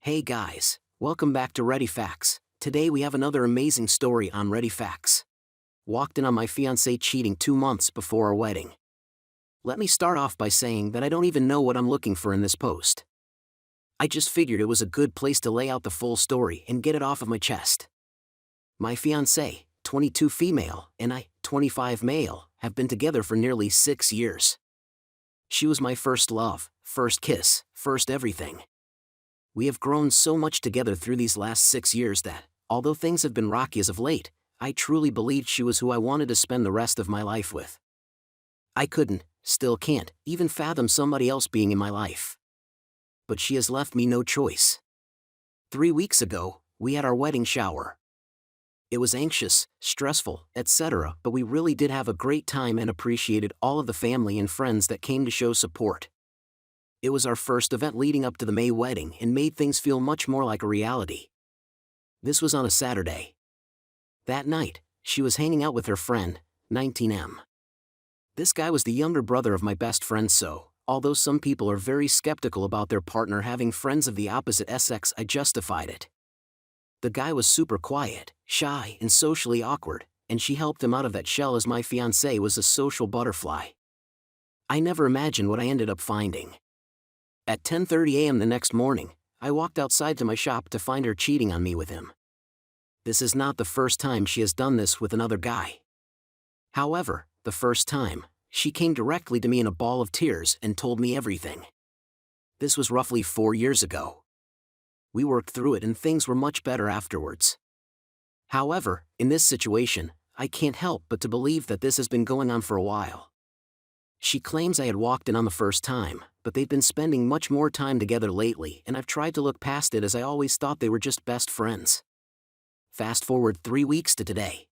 Hey guys, welcome back to Ready Facts. Today we have another amazing story on Ready Facts. Walked in on my fiance cheating 2 months before our wedding. Let me start off by saying that I don't even know what I'm looking for in this post. I just figured it was a good place to lay out the full story and get it off of my chest. My fiance, 22 female, and I, 25 male, have been together for nearly 6 years. She was my first love, first kiss, first everything. We have grown so much together through these last 6 years that, although things have been rocky as of late, I truly believed she was who I wanted to spend the rest of my life with. I couldn't, still can't, even fathom somebody else being in my life. But she has left me no choice. 3 weeks ago, we had our wedding shower. It was anxious, stressful, etc., but we really did have a great time and appreciated all of the family and friends that came to show support. It was our first event leading up to the May wedding and made things feel much more like a reality. This was on a Saturday. That night, she was hanging out with her friend, 19M. This guy was the younger brother of my best friend, so, although some people are very skeptical about their partner having friends of the opposite sex, I justified it. The guy was super quiet, shy, and socially awkward, and she helped him out of that shell as my fiancé was a social butterfly. I never imagined what I ended up finding. At 10:30 a.m. the next morning, I walked outside to my shop to find her cheating on me with him. This is not the first time she has done this with another guy. However, the first time, she came directly to me in a ball of tears and told me everything. This was roughly 4 years ago. We worked through it and things were much better afterwards. However, in this situation, I can't help but to believe that this has been going on for a while. She claims I had walked in on the first time, but they've been spending much more time together lately and I've tried to look past it as I always thought they were just best friends. Fast forward 3 weeks to today.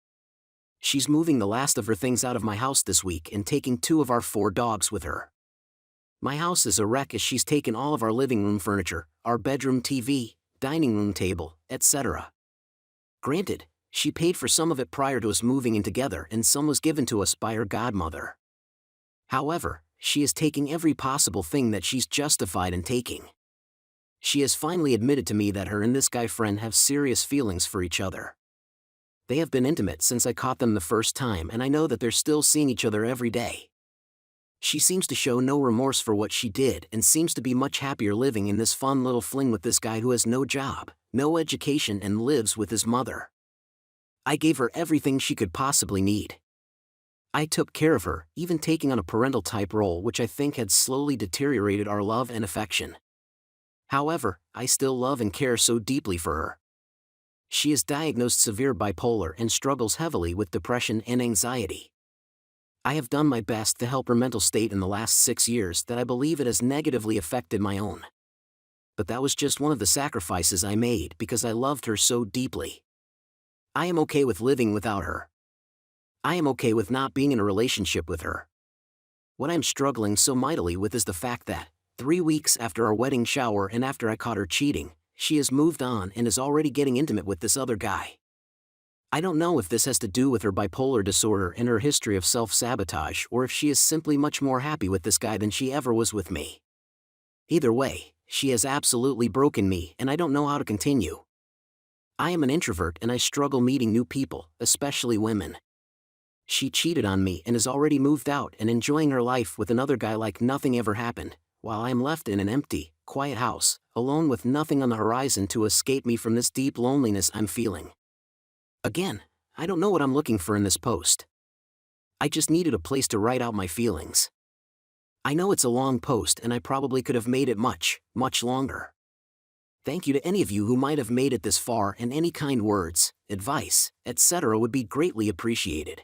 She's moving the last of her things out of my house this week and taking 2 of our 4 dogs with her. My house is a wreck as she's taken all of our living room furniture, our bedroom TV, dining room table, etc. Granted, she paid for some of it prior to us moving in together and some was given to us by her godmother. However, she is taking every possible thing that she's justified in taking. She has finally admitted to me that her and this guy friend have serious feelings for each other. They have been intimate since I caught them the first time and I know that they're still seeing each other every day. She seems to show no remorse for what she did and seems to be much happier living in this fun little fling with this guy who has no job, no education and lives with his mother. I gave her everything she could possibly need. I took care of her, even taking on a parental type role which I think had slowly deteriorated our love and affection. However, I still love and care so deeply for her. She is diagnosed severe bipolar and struggles heavily with depression and anxiety. I have done my best to help her mental state in the last 6 years that I believe it has negatively affected my own. But that was just one of the sacrifices I made because I loved her so deeply. I am okay with living without her. I am okay with not being in a relationship with her. What I'm struggling so mightily with is the fact that, 3 weeks after our wedding shower and after I caught her cheating, she has moved on and is already getting intimate with this other guy. I don't know if this has to do with her bipolar disorder and her history of self-sabotage or if she is simply much more happy with this guy than she ever was with me. Either way, she has absolutely broken me and I don't know how to continue. I am an introvert and I struggle meeting new people, especially women. She cheated on me and has already moved out and enjoying her life with another guy like nothing ever happened, while I am left in an empty, quiet house, alone with nothing on the horizon to escape me from this deep loneliness I'm feeling. Again, I don't know what I'm looking for in this post. I just needed a place to write out my feelings. I know it's a long post and I probably could have made it much, much longer. Thank you to any of you who might have made it this far and any kind words, advice, etc. would be greatly appreciated.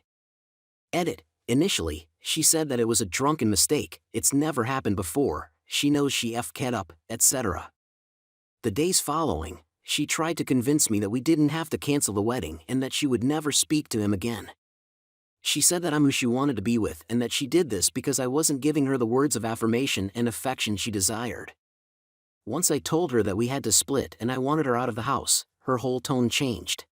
Edit. Initially, she said that it was a drunken mistake, it's never happened before, she knows she f***ed up, etc. The days following, she tried to convince me that we didn't have to cancel the wedding and that she would never speak to him again. She said that I'm who she wanted to be with and that she did this because I wasn't giving her the words of affirmation and affection she desired. Once I told her that we had to split and I wanted her out of the house, her whole tone changed.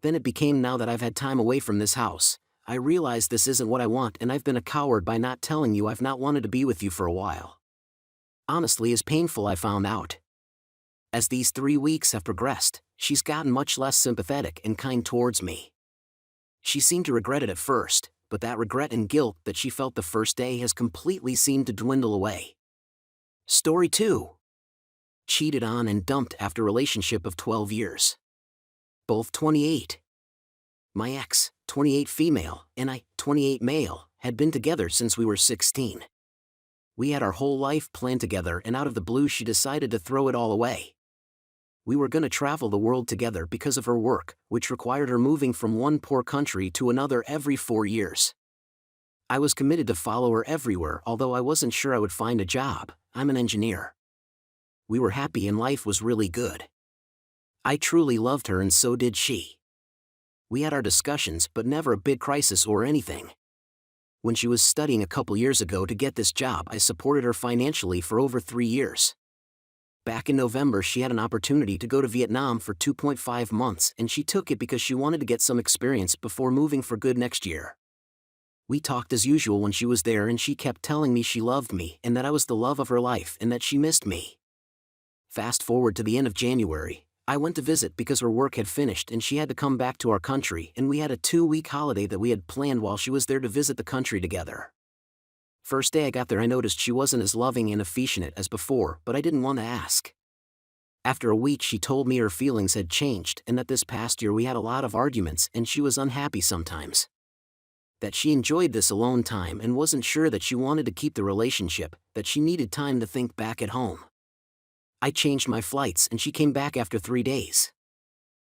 Then it became now that I've had time away from this house, I realize this isn't what I want and I've been a coward by not telling you I've not wanted to be with you for a while. Honestly, it's painful I found out. As these 3 weeks have progressed, she's gotten much less sympathetic and kind towards me. She seemed to regret it at first, but that regret and guilt that she felt the first day has completely seemed to dwindle away. Story 2. Cheated on and dumped after relationship of 12 years. Both 28. My ex, 28 female, and I, 28 male, had been together since we were 16. We had our whole life planned together, and out of the blue she decided to throw it all away. We were gonna travel the world together because of her work, which required her moving from one poor country to another every 4 years. I was committed to follow her everywhere, although I wasn't sure I would find a job. I'm an engineer. We were happy and life was really good. I truly loved her and so did she. We had our discussions, but never a big crisis or anything. When she was studying a couple years ago to get this job, I supported her financially for over 3 years. Back in November, she had an opportunity to go to Vietnam for 2.5 months, and she took it because she wanted to get some experience before moving for good next year. We talked as usual when she was there, and she kept telling me she loved me and that I was the love of her life and that she missed me. Fast forward to the end of January, I went to visit because her work had finished and she had to come back to our country, and we had a 2-week holiday that we had planned while she was there to visit the country together. First day I got there, I noticed she wasn't as loving and affectionate as before, but I didn't want to ask. After a week she told me her feelings had changed and that this past year we had a lot of arguments and she was unhappy sometimes. That she enjoyed this alone time and wasn't sure that she wanted to keep the relationship, that she needed time to think back at home. I changed my flights and she came back after 3 days.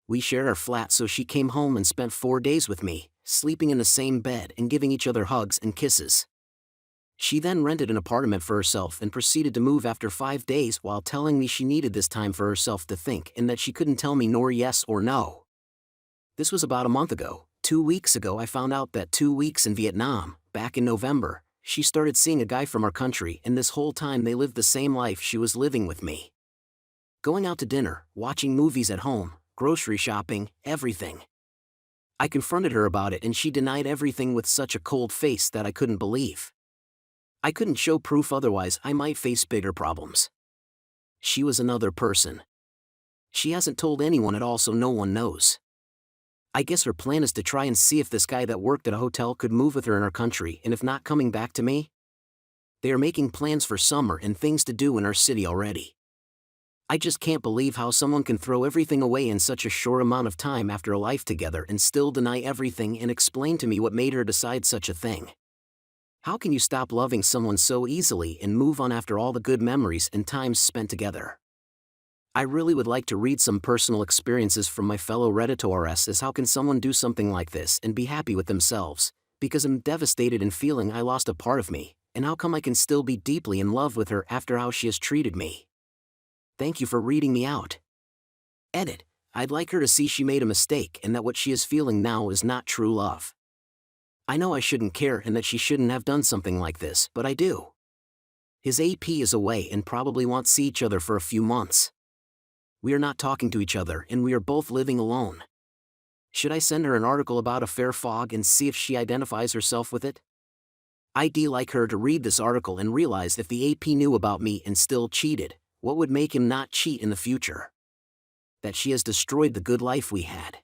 We shared our flat, so she came home and spent 4 days with me, sleeping in the same bed and giving each other hugs and kisses. She then rented an apartment for herself and proceeded to move after 5 days while telling me she needed this time for herself to think and that she couldn't tell me nor yes or no. This was about a month ago. 2 weeks ago I found out that 2 weeks in Vietnam, back in November, she started seeing a guy from our country, and this whole time they lived the same life she was living with me. Going out to dinner, watching movies at home, grocery shopping, everything. I confronted her about it and she denied everything with such a cold face that I couldn't believe. I couldn't show proof, otherwise I might face bigger problems. She was another person. She hasn't told anyone at all, so no one knows. I guess her plan is to try and see if this guy that worked at a hotel could move with her in our country, and if not, coming back to me. They are making plans for summer and things to do in our city already. I just can't believe how someone can throw everything away in such a short amount of time after a life together and still deny everything and explain to me what made her decide such a thing. How can you stop loving someone so easily and move on after all the good memories and times spent together? I really would like to read some personal experiences from my fellow Redditors as how can someone do something like this and be happy with themselves, because I'm devastated and feeling I lost a part of me, and how come I can still be deeply in love with her after how she has treated me? Thank you for reading me out. Edit. I'd like her to see she made a mistake and that what she is feeling now is not true love. I know I shouldn't care and that she shouldn't have done something like this, but I do. His AP is away and probably won't see each other for a few months. We are not talking to each other and we are both living alone. Should I send her an article about a fair fog and see if she identifies herself with it? I'd like her to read this article and realize if the AP knew about me and still cheated, what would make him not cheat in the future? That she has destroyed the good life we had.